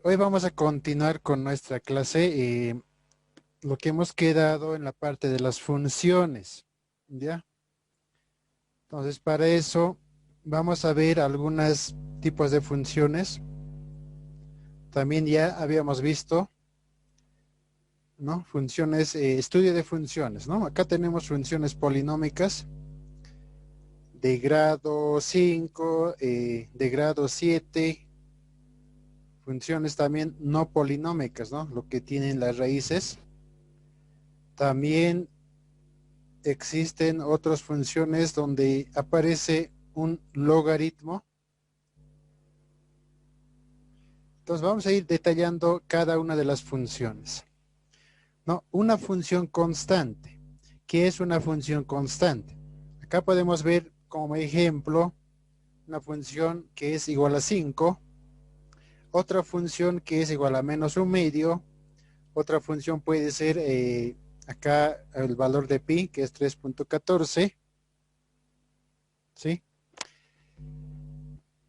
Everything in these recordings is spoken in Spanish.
Hoy vamos a continuar con nuestra clase, lo que hemos quedado en la parte de las funciones, ¿ya? Entonces, para eso vamos a ver algunos tipos de funciones. También ya habíamos visto, ¿no? Funciones, estudio de funciones, ¿no? Acá tenemos funciones polinómicas de grado 5, de grado 7, funciones también no polinómicas, ¿no? Lo que tienen las raíces. También existen otras funciones donde aparece un logaritmo. Entonces vamos a ir detallando cada una de las funciones. ¿No? Una función constante. ¿Qué es una función constante? Acá podemos ver como ejemplo una función que es igual a 5, otra función que es igual a menos un medio, otra función puede ser acá el valor de pi, que es 3.14, ¿sí?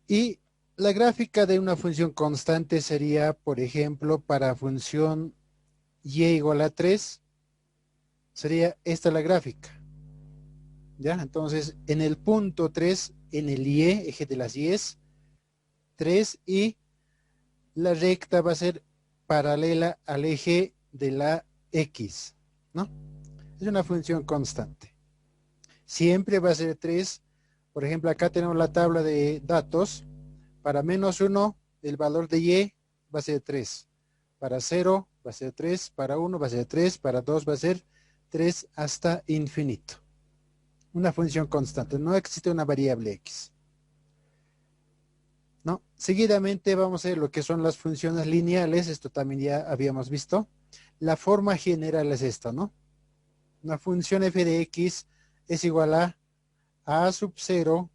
Y la gráfica de una función constante sería, por ejemplo, para función y igual a 3, sería esta la gráfica, ¿ya? Entonces, en el punto 3, en el y, eje de las y's, 3 y la recta va a ser paralela al eje de la x, ¿no? Es una función constante. Siempre va a ser 3. Por ejemplo, acá tenemos la tabla de datos. Para menos 1, el valor de y va a ser 3. Para 0 va a ser 3. Para 1 va a ser 3. Para 2 va a ser 3 hasta infinito. Una función constante. No existe una variable x, ¿no? Seguidamente vamos a ver lo que son las funciones lineales. Esto también ya habíamos visto. La forma general es esta, ¿no? Una función f de x es igual a sub 0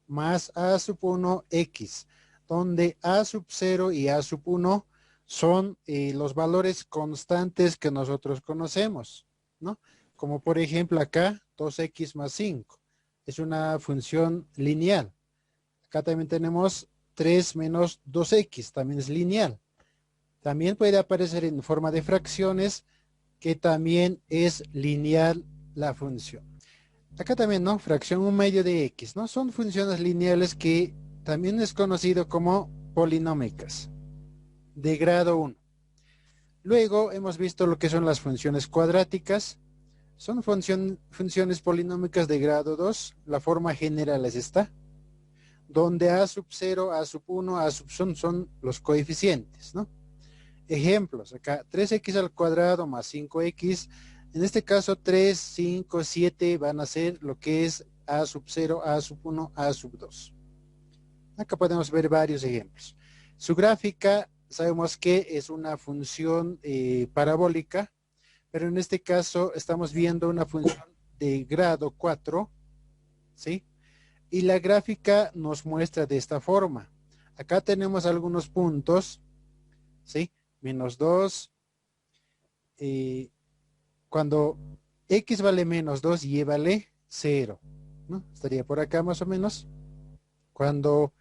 más a sub 1 x, donde a sub 0 y a sub 1 son los valores constantes que nosotros conocemos, ¿no? Como por ejemplo acá, 2x más 5. Es una función lineal. Acá también tenemos 3 menos 2x, también es lineal. También puede aparecer en forma de fracciones, que también es lineal la función. Acá también, ¿no? Fracción 1/2 de x, ¿no? Son funciones lineales que también es conocido como polinómicas de grado 1. Luego hemos visto lo que son las funciones cuadráticas. Son funciones polinómicas de grado 2. La forma general es esta, donde a sub 0, a sub 1, a sub son los coeficientes, ¿no? Ejemplos, acá 3x al cuadrado más 5x. En este caso 3, 5, 7 van a ser lo que es a sub 0, a sub 1, a sub 2. Acá podemos ver varios ejemplos. Su gráfica sabemos que es una función parabólica, pero en este caso estamos viendo una función de grado 4, ¿sí? Y la gráfica nos muestra de esta forma. Acá tenemos algunos puntos, ¿sí? Menos 2, cuando x vale menos 2, y vale 0, ¿no? Estaría por acá más o menos. Cuando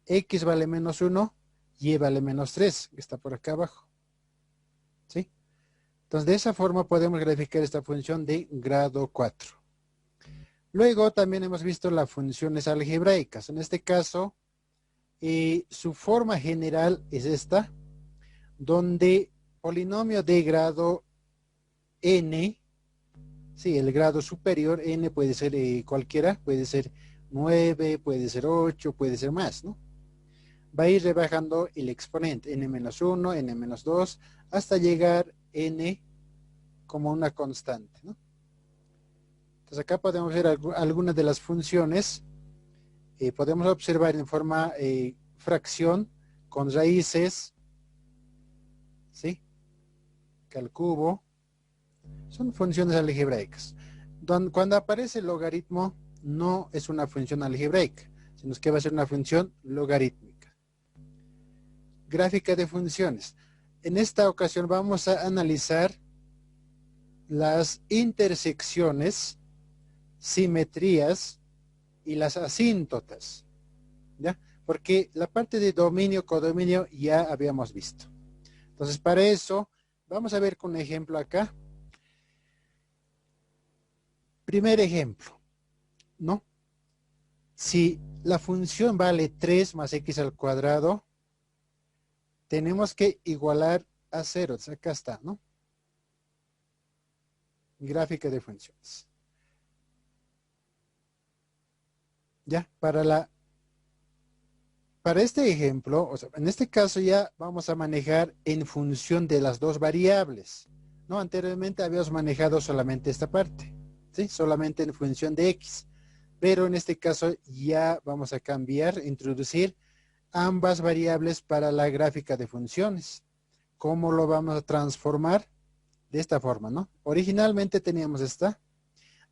x vale menos 1, y vale menos 3, que está por acá abajo, ¿sí? Entonces, de esa forma podemos graficar esta función de grado 4. Luego también hemos visto las funciones algebraicas. En este caso, su forma general es esta, donde polinomio de grado n, sí, el grado superior, n puede ser cualquiera, puede ser 9, puede ser 8, puede ser más, ¿no? Va a ir rebajando el exponente, n-1, n-2, hasta llegar n como una constante, ¿no? Entonces acá podemos ver algunas de las funciones. Podemos observar en forma fracción con raíces, ¿sí? Que al cubo. Son funciones algebraicas. Cuando aparece el logaritmo, no es una función algebraica, sino que va a ser una función logarítmica. Gráfica de funciones. En esta ocasión vamos a analizar las intersecciones, simetrías y las asíntotas, ¿ya? porque la parte de dominio, codominio ya habíamos visto. Entonces, para eso, vamos a ver con un ejemplo acá. Primer ejemplo, ¿no? Si la función vale 3 más x al cuadrado, tenemos que igualar a 0. Entonces, acá está, ¿no? Gráfica de funciones. Ya, para este ejemplo, o sea, en este caso ya vamos a manejar en función de las dos variables, ¿no? Anteriormente habíamos manejado solamente esta parte, ¿sí? Solamente en función de x. Pero en este caso ya vamos a cambiar, introducir ambas variables para la gráfica de funciones. ¿Cómo lo vamos a transformar? De esta forma, ¿no? Originalmente teníamos esta.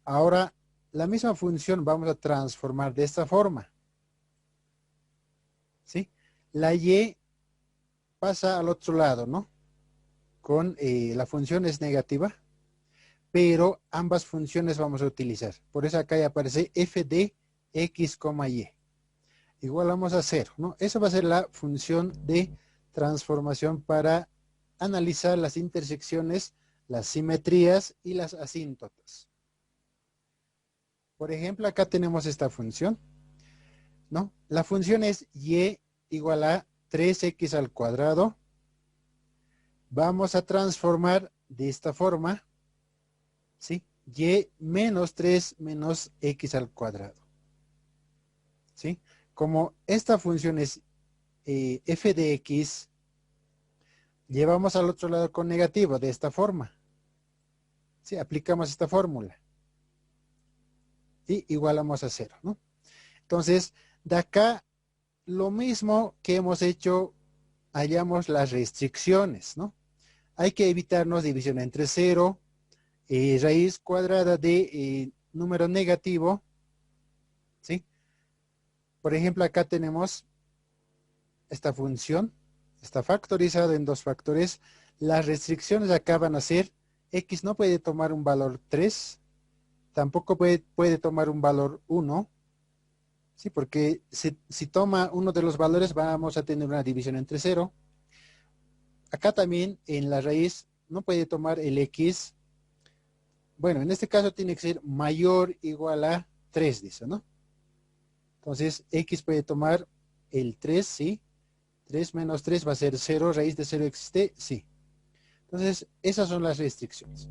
Ahora la misma función vamos a transformar de esta forma, ¿sí? La y pasa al otro lado, ¿no? Con la función es negativa, pero ambas funciones vamos a utilizar. Por eso acá ya aparece f de x, y. Igualamos a 0, ¿no? Eso va a ser la función de transformación para analizar las intersecciones, las simetrías y las asíntotas. Por ejemplo, acá tenemos esta función, ¿no? La función es y igual a 3x al cuadrado. Vamos a transformar de esta forma, ¿sí? Y menos 3 menos x al cuadrado, ¿sí? Como esta función es f de x, llevamos al otro lado con negativo, de esta forma, ¿sí? Aplicamos esta fórmula y igualamos a 0, ¿no? Entonces, de acá, lo mismo que hemos hecho, hallamos las restricciones, ¿no? Hay que evitarnos división entre 0, raíz cuadrada de número negativo, ¿sí? Por ejemplo, acá tenemos esta función, está factorizada en dos factores. Las restricciones acá van a ser, x no puede tomar un valor 3, tampoco puede tomar un valor 1, ¿sí? Porque si toma uno de los valores vamos a tener una división entre 0. Acá también en la raíz no puede tomar el x. Bueno, en este caso tiene que ser mayor o igual a 3, dice, ¿no? Entonces, x puede tomar el 3, ¿sí? 3 menos 3 va a ser 0, raíz de 0 existe, sí. Entonces, esas son las restricciones.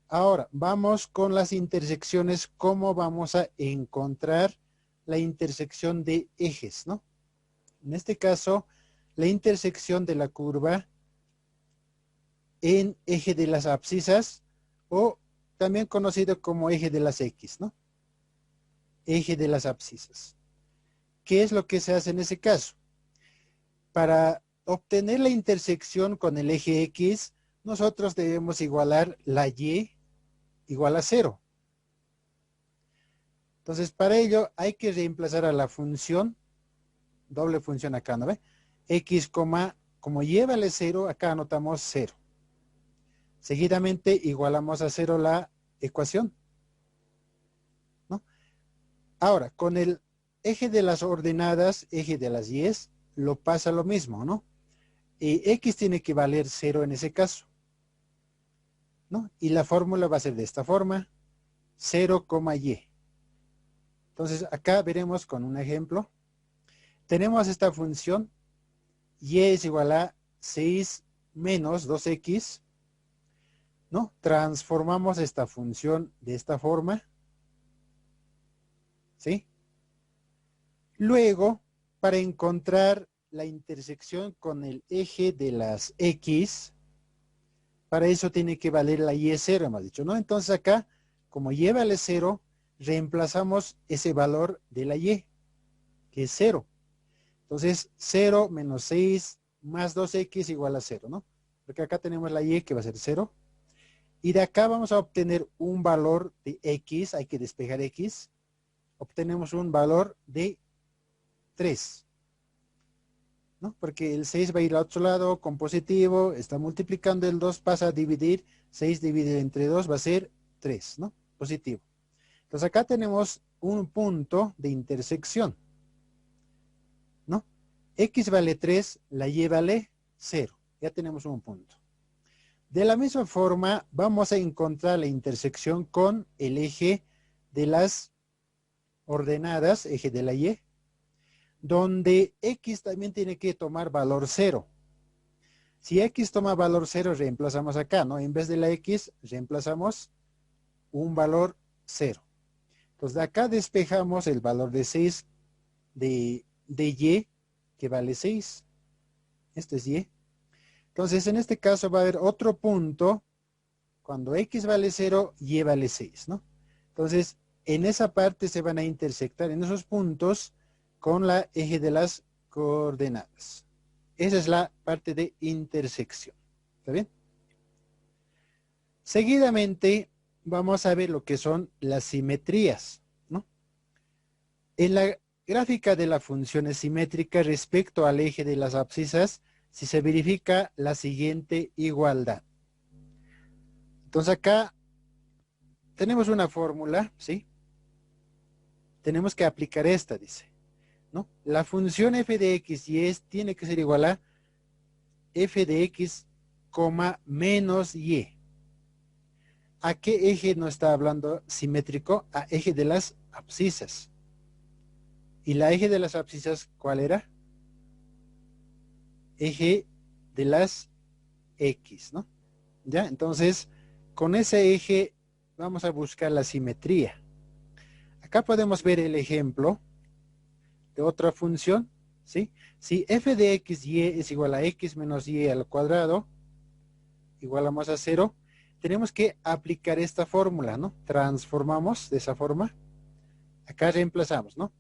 Ahora, vamos con las intersecciones. ¿Cómo vamos a encontrar la intersección de ejes, no? En este caso, la intersección de la curva en eje de las abscisas, o también conocido como eje de las X, ¿no? Eje de las abscisas. ¿Qué es lo que se hace en ese caso? Para obtener la intersección con el eje X, nosotros debemos igualar la Y igual a 0. Entonces, para ello hay que reemplazar a la función, doble función acá, ¿no ve? X, como Y vale 0, acá anotamos 0. Seguidamente igualamos a 0 la ecuación, ¿no? Ahora, con el eje de las ordenadas, eje de las Y's, lo pasa lo mismo, ¿no? Y X tiene que valer 0 en ese caso, ¿no? Y la fórmula va a ser de esta forma, 0, Y. Entonces, acá veremos con un ejemplo. Tenemos esta función, Y es igual a 6 menos 2X, ¿no? Transformamos esta función de esta forma, ¿sí? Luego, para encontrar la intersección con el eje de las X, para eso tiene que valer la Y 0, hemos dicho, ¿no? Entonces acá, como Y vale 0, reemplazamos ese valor de la Y, que es 0. Entonces, 0 menos 6 más 2X igual a 0, ¿no? Porque acá tenemos la Y que va a ser 0. Y de acá vamos a obtener un valor de X, hay que despejar X. Obtenemos un valor de 3, ¿no? Porque el 6 va a ir al otro lado con positivo, está multiplicando el 2, pasa a dividir, 6 dividido entre 2 va a ser 3, ¿no? Positivo. Entonces acá tenemos un punto de intersección, ¿no? X vale 3, la Y vale 0. Ya tenemos un punto. De la misma forma, vamos a encontrar la intersección con el eje de las ordenadas, eje de la Y, donde X también tiene que tomar valor 0. Si X toma valor 0, reemplazamos acá, ¿no? En vez de la X, reemplazamos un valor 0. Entonces, de acá despejamos el valor de 6 de Y, que vale 6. Este es Y. Entonces, en este caso va a haber otro punto, cuando X vale 0, Y vale 6, ¿no? Entonces, en esa parte se van a intersectar, en esos puntos, con la eje de las coordenadas. Esa es la parte de intersección. ¿Está bien? Seguidamente, vamos a ver lo que son las simetrías, ¿no? En la gráfica de la función simétrica respecto al eje de las abscisas, si se verifica la siguiente igualdad. Entonces acá tenemos una fórmula, ¿sí? Tenemos que aplicar esta, dice, ¿no? La función f de x y tiene que ser igual a f de x, menos y. ¿A qué eje nos está hablando simétrico? A eje de las abscisas. ¿Y la eje de las abscisas cuál era? Eje de las X, ¿no? ¿Ya? Entonces, con ese eje vamos a buscar la simetría. Acá podemos ver el ejemplo de otra función, ¿sí? Si f de x y es igual a x menos y al cuadrado, igualamos a 0, tenemos que aplicar esta fórmula, ¿no? Transformamos de esa forma. Acá reemplazamos, ¿no?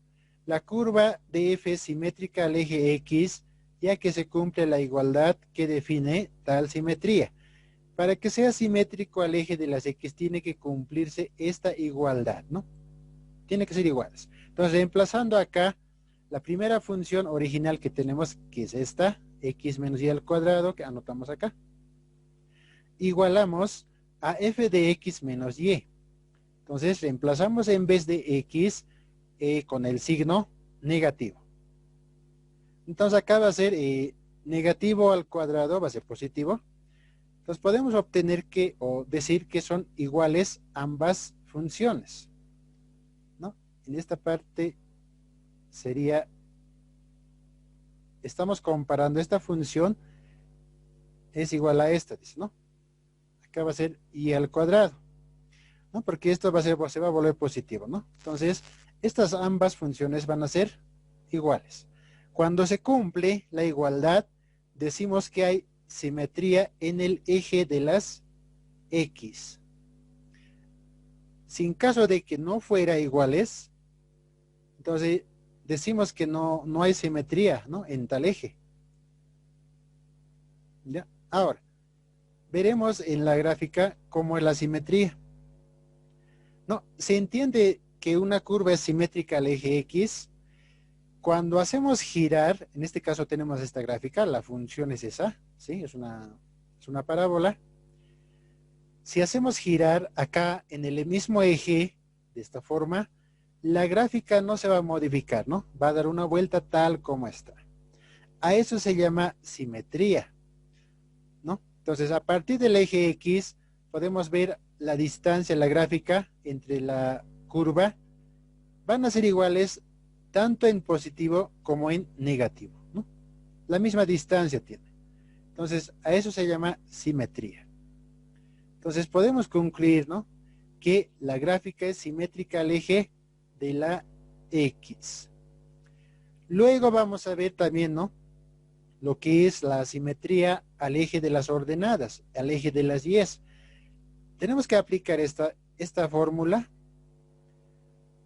La curva de f es simétrica al eje x, ya que se cumple la igualdad que define tal simetría. Para que sea simétrico al eje de las x, tiene que cumplirse esta igualdad, ¿no? Tiene que ser iguales. Entonces, reemplazando acá, la primera función original que tenemos, que es esta, x menos y al cuadrado, que anotamos acá, igualamos a f de x menos y. Entonces, reemplazamos en vez de x con el signo negativo. Entonces, acá va a ser negativo al cuadrado, va a ser positivo. Entonces, podemos obtener que, o decir que son iguales ambas funciones, ¿no? En esta parte sería, estamos comparando esta función, es igual a esta, dice, ¿no? Acá va a ser y al cuadrado, ¿no? Porque esto va a ser, se va a volver positivo, ¿no? Entonces, estas ambas funciones van a ser iguales. Cuando se cumple la igualdad, decimos que hay simetría en el eje de las X. Si en caso de que no fuera iguales, entonces decimos que no hay simetría, ¿no? En tal eje. ¿Ya? Ahora, veremos en la gráfica cómo es la simetría. No, se entiende que una curva es simétrica al eje X cuando hacemos girar, en este caso tenemos esta gráfica, la función es esa, ¿sí? Es una parábola. Si hacemos girar acá en el mismo eje, de esta forma, la gráfica no se va a modificar, ¿no? Va a dar una vuelta tal como está. A eso se llama simetría, ¿no? Entonces, a partir del eje X, podemos ver la distancia, la gráfica entre la curva, van a ser iguales tanto en positivo como en negativo, ¿no? La misma distancia tiene. Entonces, a eso se llama simetría. Entonces, podemos concluir, ¿no? Que la gráfica es simétrica al eje de la X. Luego vamos a ver también, ¿no? Lo que es la simetría al eje de las ordenadas, al eje de las Y. Tenemos que aplicar esta fórmula,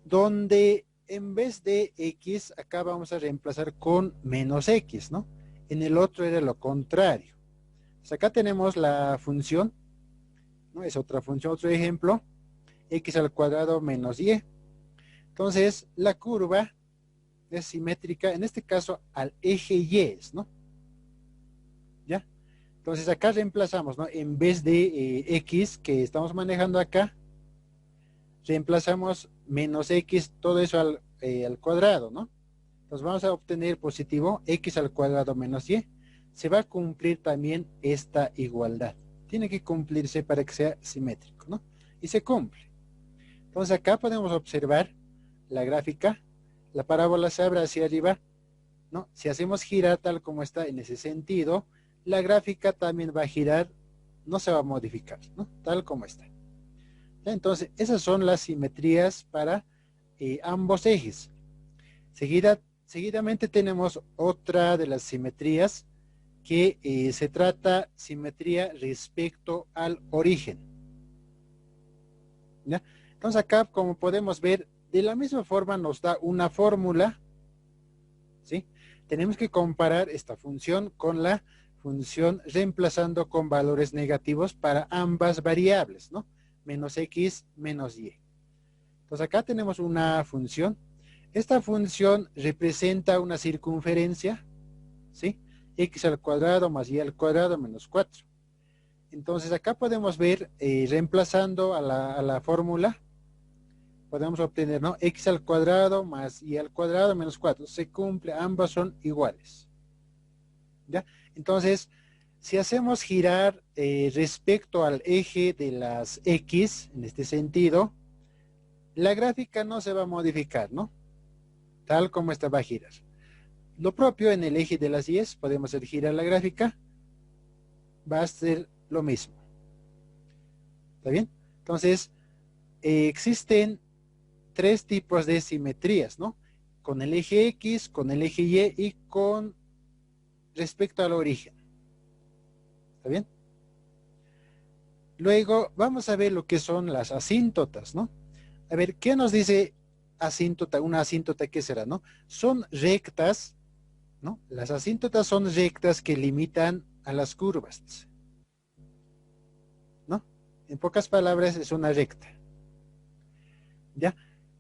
donde en vez de X, acá vamos a reemplazar con menos X, ¿no? En el otro era lo contrario. Pues acá tenemos la función, ¿no? Es otra función, otro ejemplo, X al cuadrado menos Y. Entonces, la curva es simétrica, en este caso, al eje Y, ¿no? ¿Ya? Entonces, acá reemplazamos, ¿no? En vez de X que estamos manejando acá, reemplazamos menos X, todo eso al cuadrado, ¿no? Entonces vamos a obtener positivo x al cuadrado menos y. Se va a cumplir también esta igualdad. Tiene que cumplirse para que sea simétrico, ¿no? Y se cumple. Entonces acá podemos observar la gráfica. La parábola se abre hacia arriba, ¿no? Si hacemos girar tal como está en ese sentido, la gráfica también va a girar, no se va a modificar, ¿no? Tal como está. Entonces, esas son las simetrías para ambos ejes. Seguidamente tenemos otra de las simetrías que se trata simetría respecto al origen. ¿Ya? Entonces acá, como podemos ver, de la misma forma nos da una fórmula, ¿sí? Tenemos que comparar esta función con la función reemplazando con valores negativos para ambas variables, ¿no? Menos x menos y. Entonces acá tenemos una función. Esta función representa una circunferencia, ¿sí? X al cuadrado más y al cuadrado menos 4. Entonces acá podemos ver, reemplazando a la fórmula, podemos obtener, ¿no? X al cuadrado más y al cuadrado menos 4. Se cumple, ambas son iguales. ¿Ya? Entonces, si hacemos girar respecto al eje de las X, en este sentido, la gráfica no se va a modificar, ¿no? Tal como esta va a girar. Lo propio en el eje de las Y, podemos hacer girar la gráfica, va a ser lo mismo. ¿Está bien? Entonces, existen tres tipos de simetrías, ¿no? Con el eje X, con el eje Y y con respecto al origen. ¿Está bien? Luego vamos a ver lo que son las asíntotas, ¿no? A ver, ¿qué nos dice asíntota? Una asíntota, ¿qué será, no? Son rectas, ¿no? Las asíntotas son rectas que limitan a las curvas, ¿no? En pocas palabras, es una recta. ¿Ya?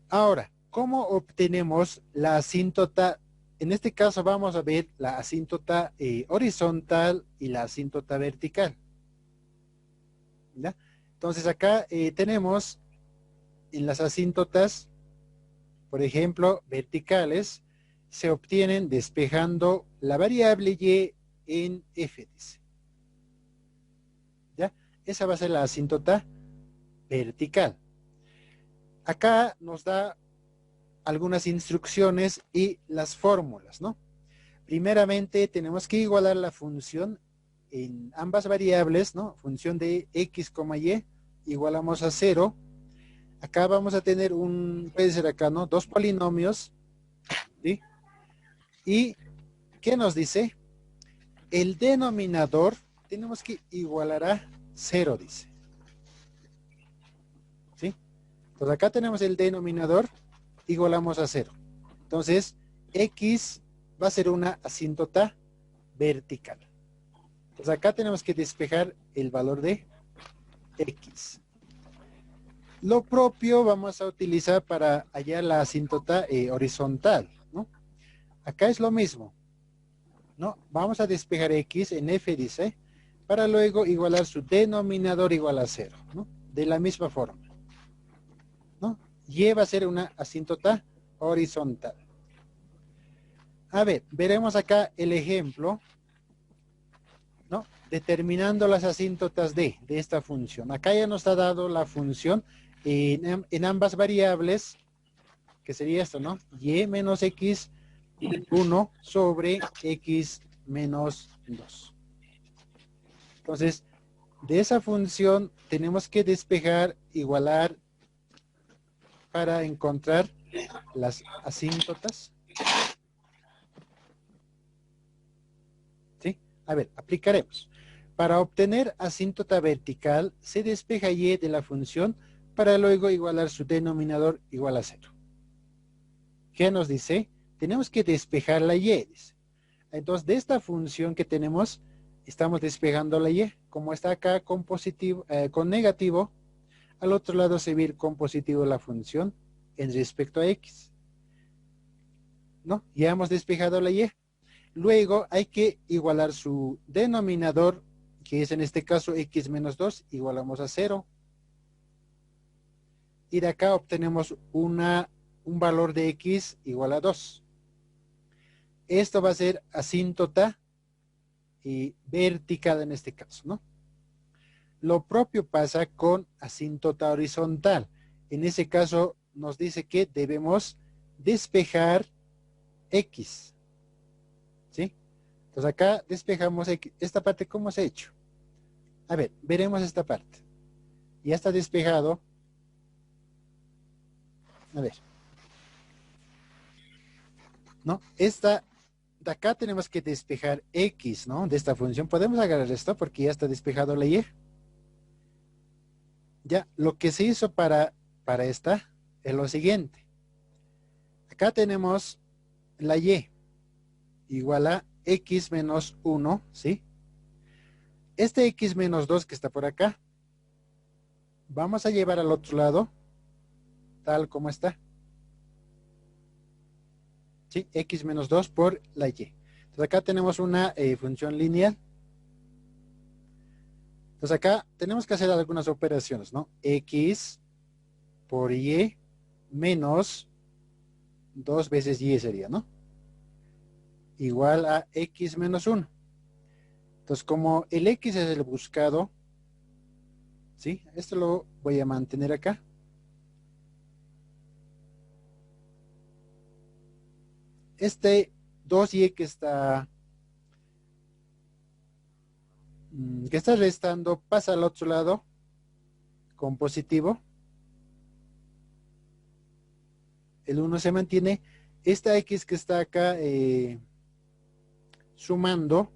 Ahora, ¿cómo obtenemos la asíntota? En este caso vamos a ver la asíntota horizontal y la asíntota vertical. ¿Ya? Entonces acá tenemos en las asíntotas, por ejemplo, verticales, se obtienen despejando la variable y en f, dice. ¿Ya? Esa va a ser la asíntota vertical. Acá nos da algunas instrucciones y las fórmulas, ¿no? Primeramente tenemos que igualar la función en ambas variables, ¿no? Función de x, y igualamos a 0. Acá vamos a tener puede ser acá, ¿no? Dos polinomios, ¿sí? Y, ¿qué nos dice? El denominador tenemos que igualar a 0, dice. ¿Sí? Entonces acá tenemos el denominador, igualamos a 0. Entonces, x va a ser una asíntota vertical. Entonces acá tenemos que despejar el valor de x. Lo propio vamos a utilizar para hallar la asíntota horizontal, ¿no? Acá es lo mismo, ¿no? Vamos a despejar x en f, dice, para luego igualar su denominador igual a 0, ¿no? De la misma forma, ¿no? Y va a ser una asíntota horizontal. A ver, veremos acá el ejemplo, ¿no? Determinando las asíntotas de esta función. Acá ya nos ha dado la función en ambas variables, que sería esto, ¿no? Y menos x 1 sobre x menos 2. Entonces, de esa función tenemos que despejar, igualar para encontrar las asíntotas. ¿Sí? A ver, aplicaremos. Para obtener asíntota vertical, se despeja y de la función para luego igualar su denominador igual a 0. ¿Qué nos dice? Tenemos que despejar la y. Dice. Entonces, de esta función que tenemos, estamos despejando la y. Como está acá con positivo, con negativo, al otro lado se va a ir con positivo la función en respecto a x. ¿No? Ya hemos despejado la y. Luego hay que igualar su denominador, que es en este caso x menos 2, igualamos a 0. Y de acá obtenemos un valor de x igual a 2. esto va a ser asíntota y vertical en este caso, ¿no? Lo propio pasa con asíntota horizontal. En ese caso nos dice que debemos despejar X, ¿sí? Entonces acá despejamos X. Esta parte, ¿cómo se ha hecho? A ver, veremos esta parte. Ya está despejado. A ver, ¿no? Esta, de acá tenemos que despejar X, ¿no? De esta función. Podemos agarrar esto porque ya está despejado la Y. Ya, lo que se hizo para esta es lo siguiente. Acá tenemos la Y igual a X menos 1, ¿sí? Este X menos 2 que está por acá, vamos a llevar al otro lado, tal como está. ¿Sí? X menos 2 por la Y. Entonces acá tenemos una función lineal. Entonces acá tenemos que hacer algunas operaciones, ¿no? X por Y menos 2 veces Y sería, ¿no? Igual a X menos 1. Entonces como el X es el buscado, ¿sí? Esto lo voy a mantener acá. Este 2Y que está restando pasa al otro lado con positivo. El 1 se mantiene. Esta X que está acá sumando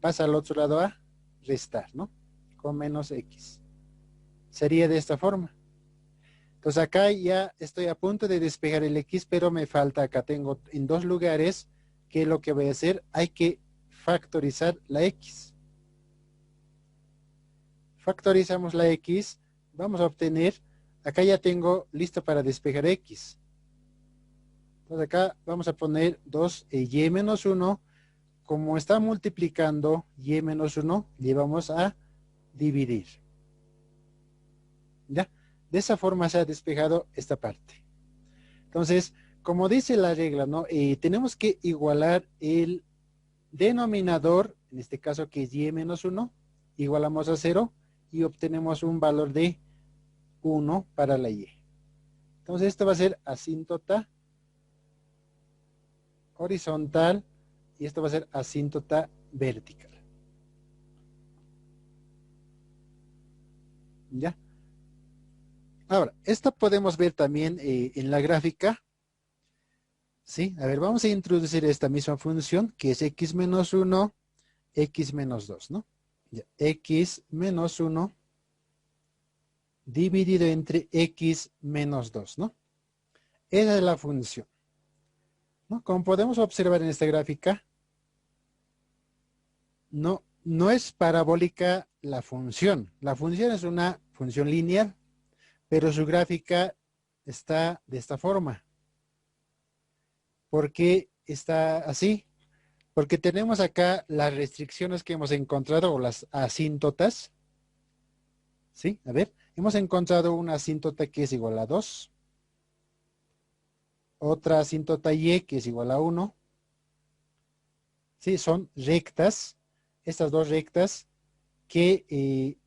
pasa al otro lado a restar, ¿no? Con menos X. Sería de esta forma. Entonces acá ya estoy a punto de despejar el X, pero me falta, acá tengo en dos lugares, que lo que voy a hacer, hay que factorizar la X. Factorizamos la X, vamos a obtener, acá ya tengo listo para despejar X. Entonces acá vamos a poner 2y menos 1, como está multiplicando y menos 1, le vamos a dividir. ¿Ya? De esa forma se ha despejado esta parte. Entonces, como dice la regla, ¿no? Tenemos que igualar el denominador, en este caso que es y menos 1, igualamos a 0 y obtenemos un valor de 1 para la y. Entonces, esto va a ser asíntota horizontal y esto va a ser asíntota vertical. ¿Ya? Ahora, esta podemos ver también en la gráfica. ¿Sí? A ver, vamos a introducir esta misma función que es x menos 1, x menos 2, ¿no? Ya, x menos 1 dividido entre x menos 2, ¿no? Esa es la función, ¿no? Como podemos observar en esta gráfica, no es parabólica la función. La función es una función lineal, pero su gráfica está de esta forma. ¿Por qué está así? Porque tenemos acá las restricciones que hemos encontrado o las asíntotas. ¿Sí? A ver, hemos encontrado una asíntota que es igual a 2. Otra asíntota Y que es igual a 1. Sí, son rectas. Estas dos rectas que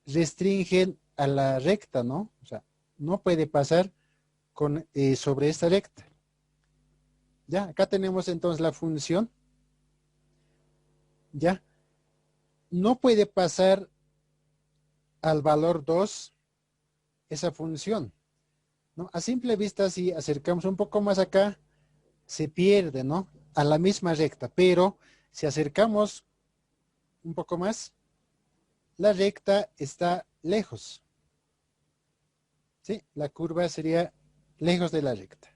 restringen a la recta, ¿no? O sea, no puede pasar sobre esta recta. Ya, acá tenemos entonces la función. Ya, no puede pasar al valor 2 esa función, ¿no? A simple vista, si acercamos un poco más acá, se pierde, ¿no? A la misma recta, pero si acercamos un poco más, la recta está lejos, ¿sí? La curva sería lejos de la recta,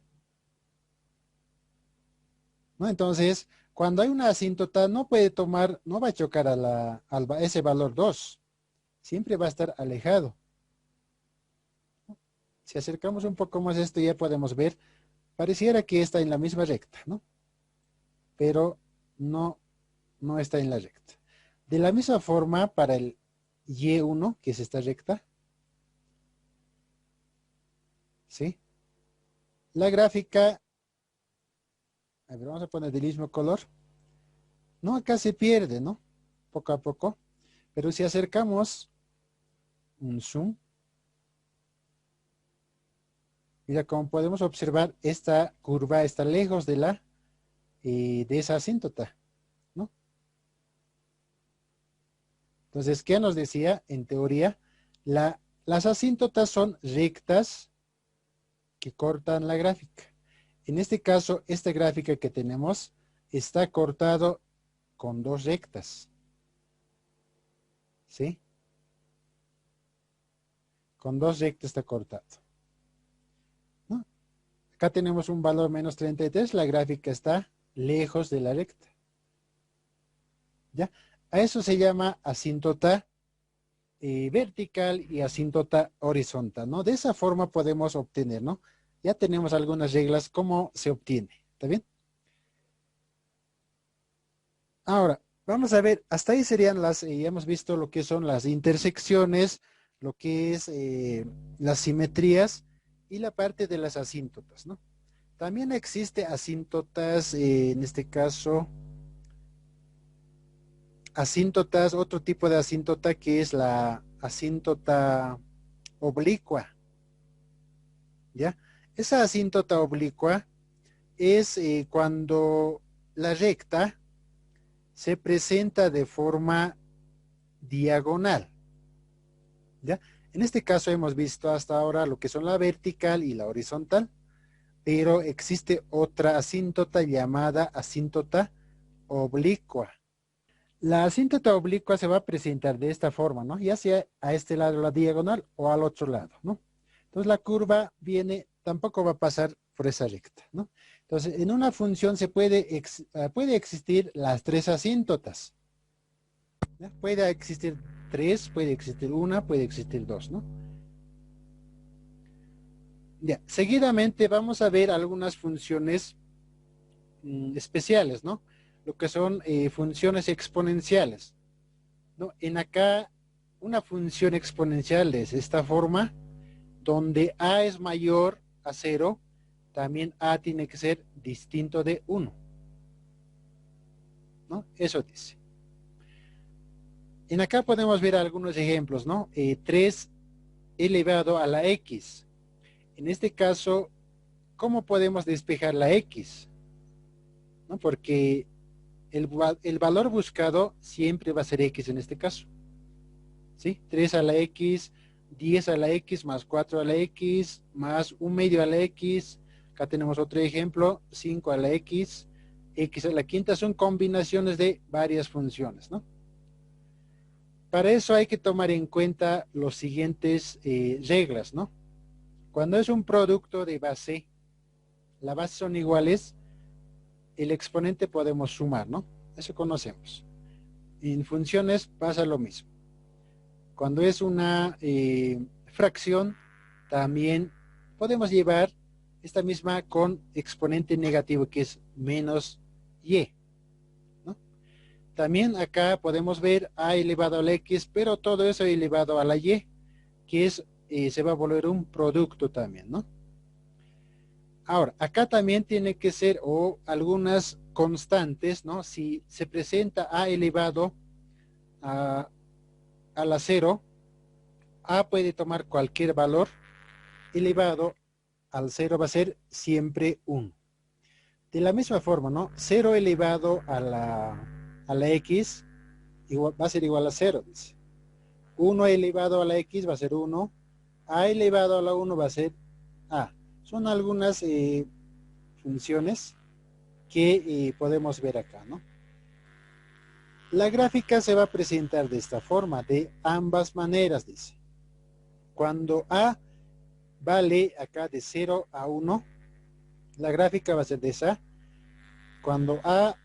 ¿no? Entonces, cuando hay una asíntota, no puede tomar, no va a chocar a ese valor 2, siempre va a estar alejado. Si acercamos un poco más esto, ya podemos ver, pareciera que está en la misma recta, ¿no? Pero no, no está en la recta. De la misma forma, para el Y1, que es esta recta, ¿sí? La gráfica A ver, vamos a poner del mismo color. No, acá se pierde, ¿no? Poco a poco. Pero si acercamos un zoom, mira, como podemos observar, esta curva está lejos de esa asíntota, ¿no? Entonces, ¿qué nos decía? En teoría, las asíntotas son rectas que cortan la gráfica. En este caso, esta gráfica que tenemos está cortado con dos rectas, ¿sí? Con dos rectas está cortado, ¿no? Acá tenemos un valor menos 33, la gráfica está lejos de la recta, ¿ya? A eso se llama asíntota vertical y asíntota horizontal, ¿no? De esa forma podemos obtener, ¿no? Ya tenemos algunas reglas cómo se obtiene, ¿está bien? Ahora, vamos a ver, hasta ahí serían ya hemos visto lo que son las intersecciones, lo que es las simetrías y la parte de las asíntotas, ¿no? También existe asíntotas, en este caso, asíntotas, otro tipo de asíntota que es la asíntota oblicua, ¿ya? Esa asíntota oblicua es cuando la recta se presenta de forma diagonal, ¿ya? En este caso hemos visto hasta ahora lo que son la vertical y la horizontal, pero existe otra asíntota llamada asíntota oblicua. La asíntota oblicua se va a presentar de esta forma, ¿no? Ya sea a este lado la diagonal o al otro lado, ¿no? Entonces la curva viene, tampoco va a pasar por esa recta, ¿no? Entonces en una función puede existir las tres asíntotas, ¿ya? Puede existir tres, puede existir una, puede existir dos, ¿no? Ya, seguidamente vamos a ver algunas funciones especiales, ¿no? Lo que son funciones exponenciales, ¿no? En acá, una función exponencial es esta forma, donde a es mayor a cero, también a tiene que ser distinto de uno, ¿no? Eso dice. En acá podemos ver algunos ejemplos, ¿no? 3 elevado a la x. En este caso, ¿cómo podemos despejar la x? ¿No? Porque el valor buscado siempre va a ser x en este caso, ¿sí? 3 a la x, 10 a la x, más 4 a la x, más un medio a la x. Acá tenemos otro ejemplo, 5 a la x, x a la quinta. Son combinaciones de varias funciones, ¿no? Para eso hay que tomar en cuenta los siguientes reglas, ¿no? Cuando es un producto de base, las bases son iguales, el exponente podemos sumar, ¿no? Eso conocemos. En funciones pasa lo mismo. Cuando es una fracción, también podemos llevar esta misma con exponente negativo, que es menos y, ¿no? También acá podemos ver a elevado a la x, pero todo eso elevado a la y, que se va a volver un producto también, ¿no? Ahora, acá también tiene que ser o algunas constantes, ¿no? Si se presenta a elevado a, a la cero, a puede tomar cualquier valor elevado al cero, va a ser siempre 1. De la misma forma, ¿no? 0 elevado a la x va a ser igual a 0, dice. 1 elevado a la x va a ser 1. A elevado a la 1 va a ser a. Son algunas funciones que podemos ver acá, ¿no? La gráfica se va a presentar de esta forma, de ambas maneras, dice. Cuando a vale acá de 0 a 1, la gráfica va a ser de esa. Cuando a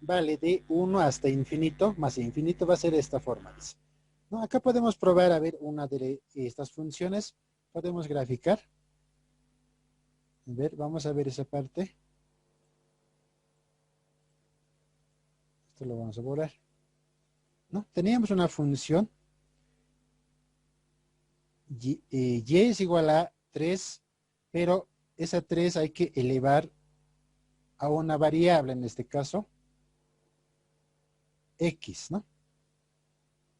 vale de 1 hasta infinito, más infinito va a ser de esta forma, dice. ¿No? Acá podemos probar a ver una de estas funciones. Podemos graficar. A ver, vamos a ver esa parte. Esto lo vamos a borrar, ¿no? Teníamos una función y es igual a 3, pero esa 3 hay que elevar a una variable, en este caso, X, ¿no?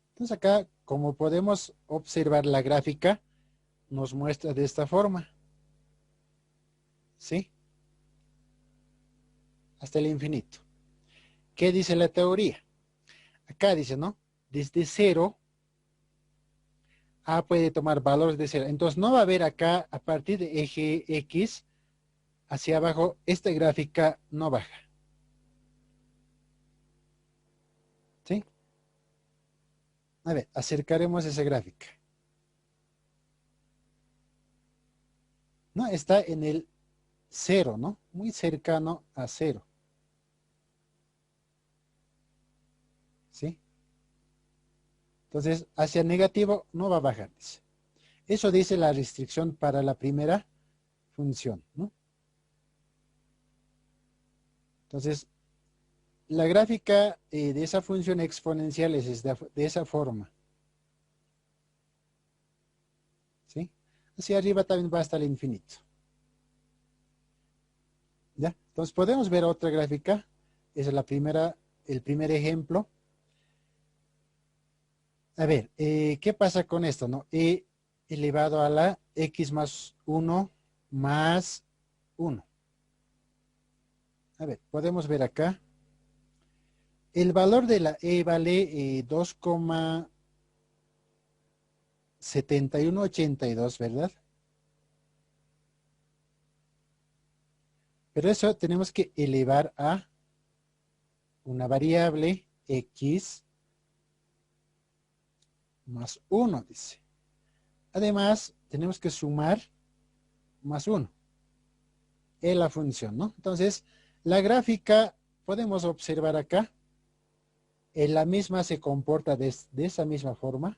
Entonces acá, como podemos observar la gráfica, nos muestra de esta forma. ¿Sí? Hasta el infinito. ¿Qué dice la teoría? Acá dice, ¿no? Desde 0, A puede tomar valores de 0. Entonces no va a haber acá, a partir de eje X, hacia abajo, esta gráfica no baja. ¿Sí? A ver, acercaremos esa gráfica. ¿No? Está en el 0, ¿no? Muy cercano a 0. ¿Sí? Entonces, hacia negativo no va a bajar, dice. Eso dice la restricción para la primera función, ¿no? Entonces, la gráfica de esa función exponencial es de esa forma. ¿Sí? Hacia arriba también va hasta el infinito. ¿Ya? Entonces, podemos ver otra gráfica. Esa es la primera, el primer ejemplo. A ver, ¿qué pasa con esto, no? E elevado a la x más 1 más 1. A ver, podemos ver acá. El valor de la e vale 2,7182, ¿verdad? Pero eso tenemos que elevar a una variable x más 1, dice. Además, tenemos que sumar más 1 en la función, ¿no? Entonces, la gráfica, podemos observar acá, en la misma se comporta de esa misma forma.